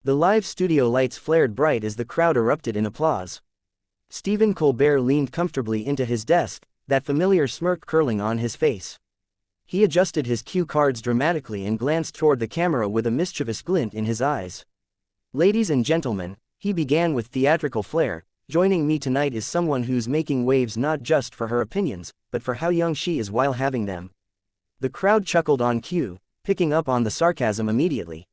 The live studio lights flared bright as the crowd erupted in applause. Stephen Colbert leaned comfortably into his desk, that familiar smirk curling on his face. He adjusted his cue cards dramatically and glanced toward the camera with a mischievous glint in his eyes. "Ladies and gentlemen," he began with theatrical flair, "joining me tonight is someone who's making waves not just for her opinions, but for how young she is while having them." The crowd chuckled on cue, picking up on the sarcasm immediately.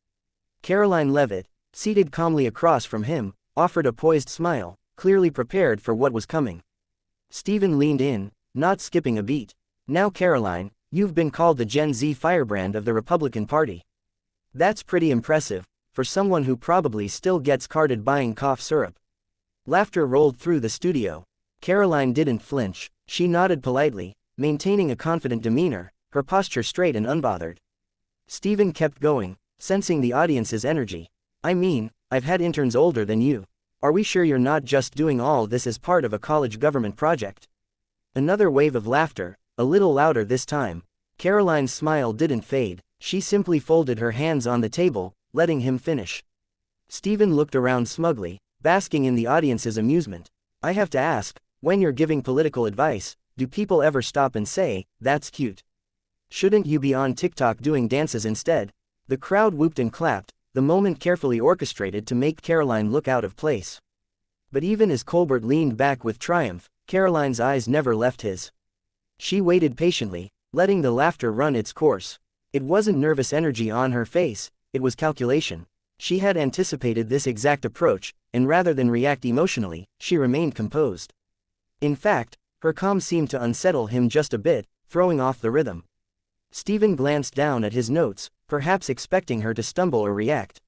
Karoline Leavitt, seated calmly across from him, offered a poised smile, clearly prepared for what was coming. Stephen leaned in, not skipping a beat. "Now Karoline, you've been called the Gen Z firebrand of the Republican Party. That's pretty impressive, for someone who probably still gets carded buying cough syrup." Laughter rolled through the studio. Karoline didn't flinch, she nodded politely, maintaining a confident demeanor, her posture straight and unbothered. Stephen kept going, sensing the audience's energy. "I mean, I've had interns older than you. Are we sure you're not just doing all this as part of a college government project?" Another wave of laughter, a little louder this time. Karoline's smile didn't fade, she simply folded her hands on the table, letting him finish. Stephen looked around smugly, basking in the audience's amusement. "I have to ask, when you're giving political advice, do people ever stop and say, 'That's cute'? Shouldn't you be on TikTok doing dances instead?" The crowd whooped and clapped, the moment carefully orchestrated to make Karoline look out of place. But even as Colbert leaned back with triumph, Karoline's eyes never left his. She waited patiently, letting the laughter run its course. It wasn't nervous energy on her face, it was calculation. She had anticipated this exact approach, and rather than react emotionally, she remained composed. In fact, her calm seemed to unsettle him just a bit, throwing off the rhythm. Stephen glanced down at his notes, perhaps expecting her to stumble or react.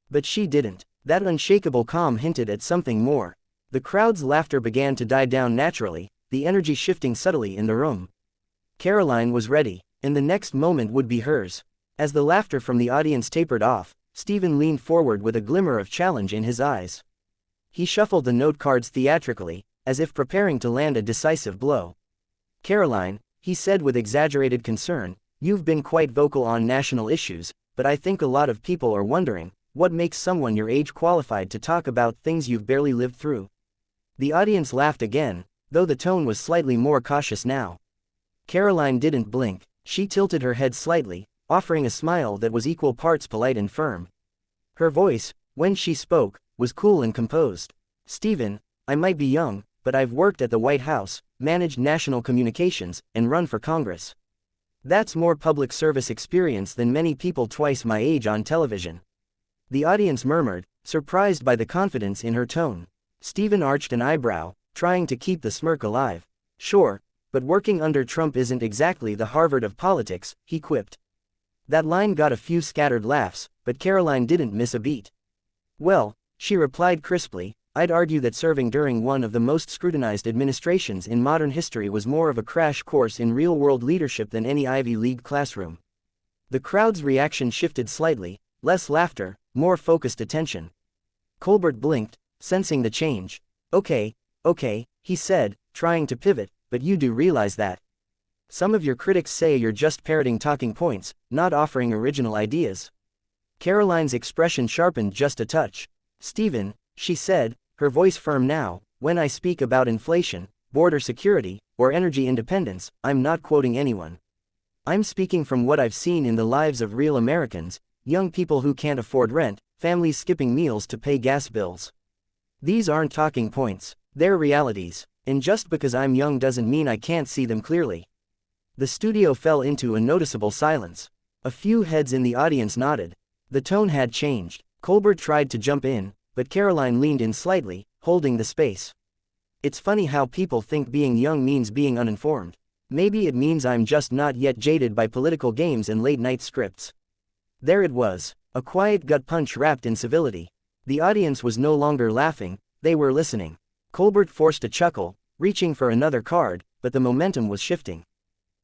But she didn't. That unshakable calm hinted at something more. The crowd's laughter began to die down naturally, the energy shifting subtly in the room. Karoline was ready, and the next moment would be hers. As the laughter from the audience tapered off, Stephen leaned forward with a glimmer of challenge in his eyes. He shuffled the note cards theatrically, as if preparing to land a decisive blow. "Karoline," he said with exaggerated concern, "you've been quite vocal on national issues, but I think a lot of people are wondering, what makes someone your age qualified to talk about things you've barely lived through?" The audience laughed again, though the tone was slightly more cautious now. Karoline didn't blink, she tilted her head slightly, offering a smile that was equal parts polite and firm. Her voice, when she spoke, was cool and composed. "Stephen, I might be young, but I've worked at the White House, managed national communications, and run for Congress. That's more public service experience than many people twice my age on television." The audience murmured, surprised by the confidence in her tone. Stephen arched an eyebrow, trying to keep the smirk alive. "Sure, but working under Trump isn't exactly the Harvard of politics," he quipped. That line got a few scattered laughs, but Karoline didn't miss a beat. "Well," she replied crisply, "I'd argue that serving during one of the most scrutinized administrations in modern history was more of a crash course in real-world leadership than any Ivy League classroom." The crowd's reaction shifted slightly, less laughter, more focused attention. Colbert blinked, sensing the change. Okay, he said, trying to pivot, "but you do realize that some of your critics say you're just parroting talking points, not offering original ideas." Karoline's expression sharpened just a touch. "Stephen," she said, her voice firm now, "when I speak about inflation, border security, or energy independence, I'm not quoting anyone. I'm speaking from what I've seen in the lives of real Americans, young people who can't afford rent, families skipping meals to pay gas bills. These aren't talking points, they're realities, and just because I'm young doesn't mean I can't see them clearly." The studio fell into a noticeable silence. A few heads in the audience nodded. The tone had changed. Colbert tried to jump in, but Karoline leaned in slightly, holding the space. "It's funny how people think being young means being uninformed. Maybe it means I'm just not yet jaded by political games and late-night scripts." There it was, a quiet gut punch wrapped in civility. The audience was no longer laughing, they were listening. Colbert forced a chuckle, reaching for another card, but the momentum was shifting.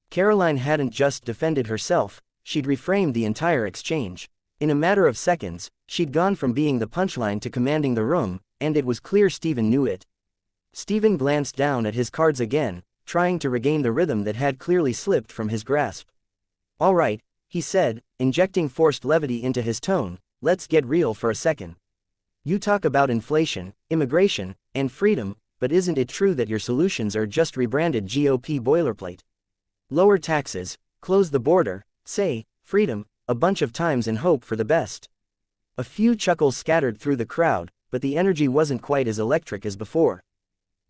Karoline hadn't just defended herself, she'd reframed the entire exchange. In a matter of seconds, she'd gone from being the punchline to commanding the room, and it was clear Stephen knew it. Stephen glanced down at his cards again, trying to regain the rhythm that had clearly slipped from his grasp. "All right," he said, injecting forced levity into his tone, let's get real for a second. You talk about inflation, immigration, and freedom, but isn't it true that your solutions are just rebranded GOP boilerplate? Lower taxes, close the border, say, freedom, a bunch of times and hope for the best. A few chuckles scattered through the crowd, but the energy wasn't quite as electric as before.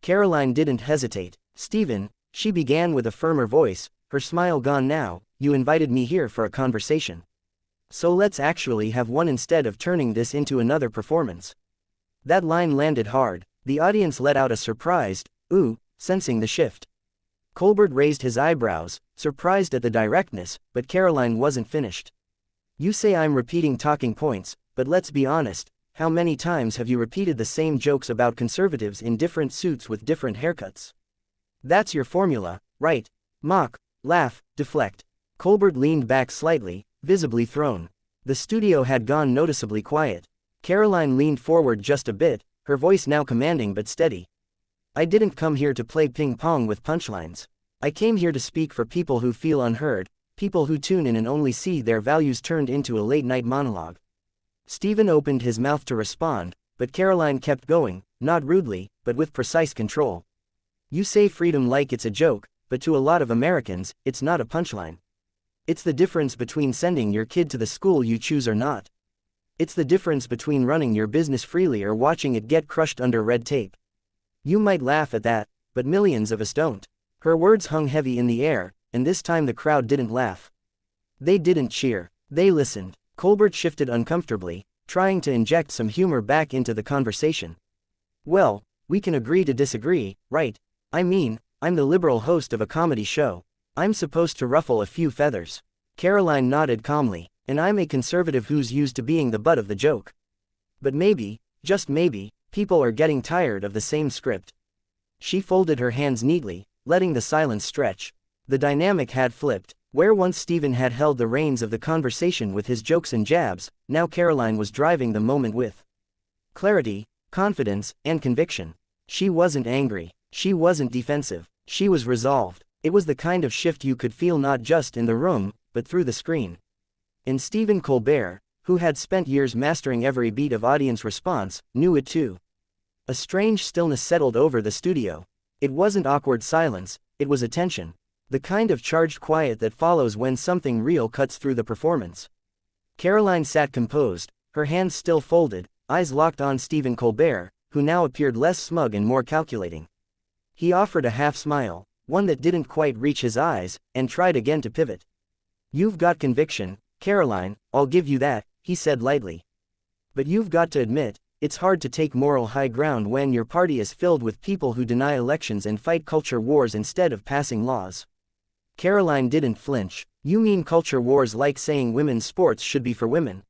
Karoline didn't hesitate. Stephen, she began with a firmer voice, her smile gone now, you invited me here for a conversation. So let's actually have one instead of turning this into another performance. That line landed hard. The audience let out a surprised, ooh, sensing the shift. Colbert raised his eyebrows, surprised at the directness, but Karoline wasn't finished. You say I'm repeating talking points, but let's be honest, how many times have you repeated the same jokes about conservatives in different suits with different haircuts? That's your formula, right? Mock, laugh, deflect. Colbert leaned back slightly, visibly thrown. The studio had gone noticeably quiet. Karoline leaned forward just a bit, her voice now commanding but steady. I didn't come here to play ping-pong with punchlines. I came here to speak for people who feel unheard, people who tune in and only see their values turned into a late-night monologue. Stephen opened his mouth to respond, but Karoline kept going, not rudely, but with precise control. You say freedom like it's a joke, but to a lot of Americans, it's not a punchline. It's the difference between sending your kid to the school you choose or not. It's the difference between running your business freely or watching it get crushed under red tape. You might laugh at that, but millions of us don't. Her words hung heavy in the air, and this time the crowd didn't laugh. They didn't cheer. They listened. Colbert shifted uncomfortably, trying to inject some humor back into the conversation. Well, we can agree to disagree, right? I mean, I'm the liberal host of a comedy show. I'm supposed to ruffle a few feathers. Karoline nodded calmly. And I'm a conservative who's used to being the butt of the joke. But maybe, just maybe, people are getting tired of the same script. She folded her hands neatly, letting the silence stretch. The dynamic had flipped. Where once Stephen had held the reins of the conversation with his jokes and jabs, now Karoline was driving the moment with clarity, confidence, and conviction. She wasn't angry. She wasn't defensive. She was resolved. It was the kind of shift you could feel not just in the room, but through the screen. And Stephen Colbert, who had spent years mastering every beat of audience response, knew it too. A strange stillness settled over the studio. It wasn't awkward silence, it was attention. The kind of charged quiet that follows when something real cuts through the performance. Karoline sat composed, her hands still folded, eyes locked on Stephen Colbert, who now appeared less smug and more calculating. He offered a half smile, one that didn't quite reach his eyes, and tried again to pivot. You've got conviction, Karoline, I'll give you that, he said lightly. But you've got to admit, it's hard to take moral high ground when your party is filled with people who deny elections and fight culture wars instead of passing laws. Karoline didn't flinch. You mean culture wars like saying women's sports should be for women?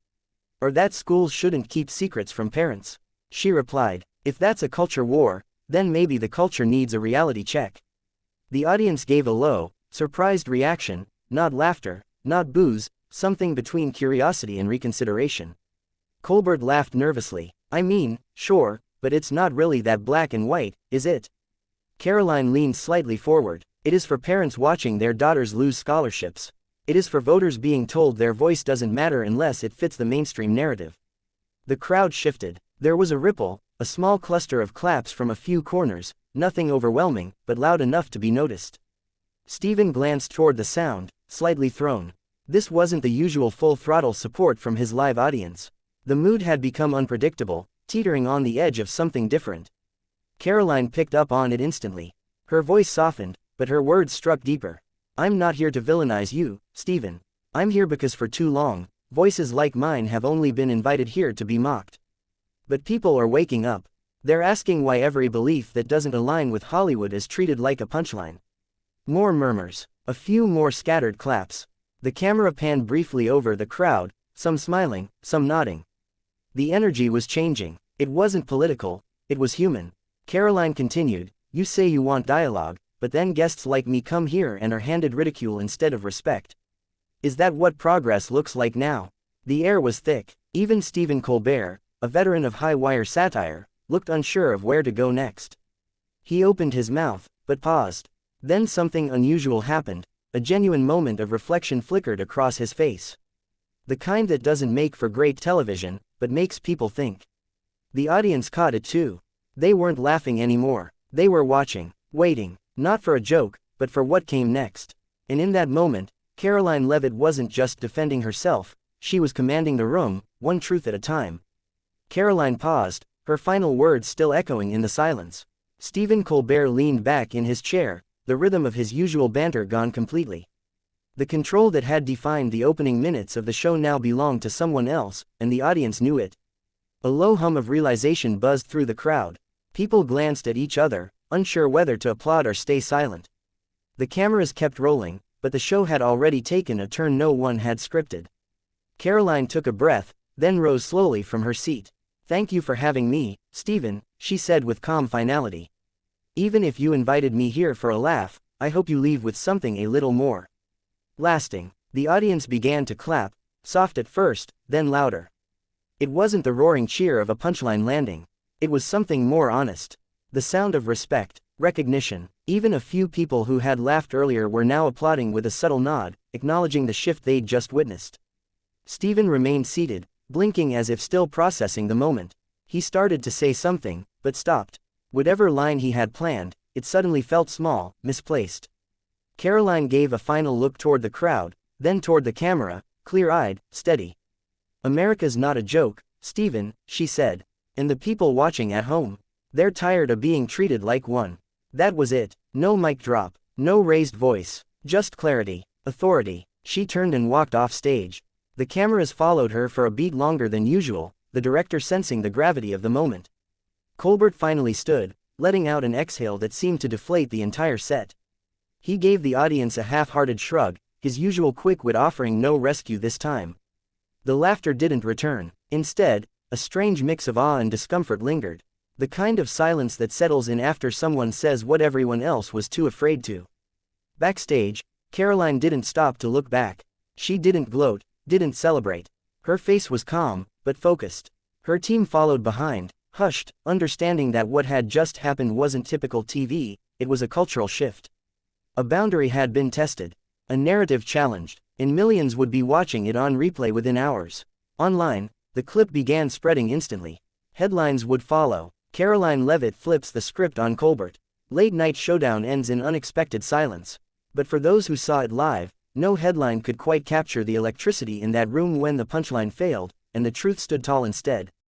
Or that schools shouldn't keep secrets from parents? She replied, if that's a culture war, then maybe the culture needs a reality check. The audience gave a low, surprised reaction, not laughter, not boos, something between curiosity and reconsideration. Colbert laughed nervously. I mean, sure, but it's not really that black and white, is it? Karoline leaned slightly forward. It is for parents watching their daughters lose scholarships. It is for voters being told their voice doesn't matter unless it fits the mainstream narrative. The crowd shifted. There was a ripple, a small cluster of claps from a few corners, nothing overwhelming, but loud enough to be noticed. Stephen glanced toward the sound, slightly thrown. This wasn't the usual full-throttle support from his live audience. The mood had become unpredictable, teetering on the edge of something different. Karoline picked up on it instantly. Her voice softened, but her words struck deeper. I'm not here to villainize you, Stephen. I'm here because for too long, voices like mine have only been invited here to be mocked. But people are waking up. They're asking why every belief that doesn't align with Hollywood is treated like a punchline. More murmurs. A few more scattered claps. The camera panned briefly over the crowd, some smiling, some nodding. The energy was changing. It wasn't political, it was human. Karoline continued, you say you want dialogue, but then guests like me come here and are handed ridicule instead of respect. Is that what progress looks like now? The air was thick. Even Stephen Colbert, a veteran of high-wire satire, looked unsure of where to go next. He opened his mouth, but paused. Then something unusual happened. A genuine moment of reflection flickered across his face. The kind that doesn't make for great television, but makes people think. The audience caught it too. They weren't laughing anymore. They were watching, waiting, not for a joke, but for what came next. And in that moment, Karoline Leavitt wasn't just defending herself, she was commanding the room, one truth at a time. Karoline paused, her final words still echoing in the silence. Stephen Colbert leaned back in his chair, the rhythm of his usual banter gone completely. The control that had defined the opening minutes of the show now belonged to someone else, and the audience knew it. A low hum of realization buzzed through the crowd. People glanced at each other, unsure whether to applaud or stay silent. The cameras kept rolling, but the show had already taken a turn no one had scripted. Karoline took a breath, then rose slowly from her seat. "Thank you for having me, Stephen," she said with calm finality. "Even if you invited me here for a laugh, I hope you leave with something a little more lasting." The audience began to clap, soft at first, then louder. It wasn't the roaring cheer of a punchline landing. It was something more honest. The sound of respect, recognition. Even a few people who had laughed earlier were now applauding with a subtle nod, acknowledging the shift they'd just witnessed. Stephen remained seated, blinking as if still processing the moment. He started to say something, but stopped. Whatever line he had planned, it suddenly felt small, misplaced. Karoline gave a final look toward the crowd, then toward the camera, clear-eyed, steady. "America's not a joke, Stephen," she said. "And the people watching at home, they're tired of being treated like one." That was it. No mic drop, no raised voice, just clarity, authority. She turned and walked off stage. The cameras followed her for a beat longer than usual, the director sensing the gravity of the moment. Colbert finally stood, letting out an exhale that seemed to deflate the entire set. He gave the audience a half-hearted shrug, his usual quick wit offering no rescue this time. The laughter didn't return. Instead, a strange mix of awe and discomfort lingered. The kind of silence that settles in after someone says what everyone else was too afraid to. Backstage, Karoline didn't stop to look back. She didn't gloat, didn't celebrate. Her face was calm, but focused. Her team followed behind, hushed, understanding that what had just happened wasn't typical TV, it was a cultural shift. A boundary had been tested, a narrative challenged, and millions would be watching it on replay within hours. Online, the clip began spreading instantly. Headlines would follow. Karoline Leavitt flips the script on Colbert. Late night showdown ends in unexpected silence. But for those who saw it live, no headline could quite capture the electricity in that room when the punchline failed, and the truth stood tall instead.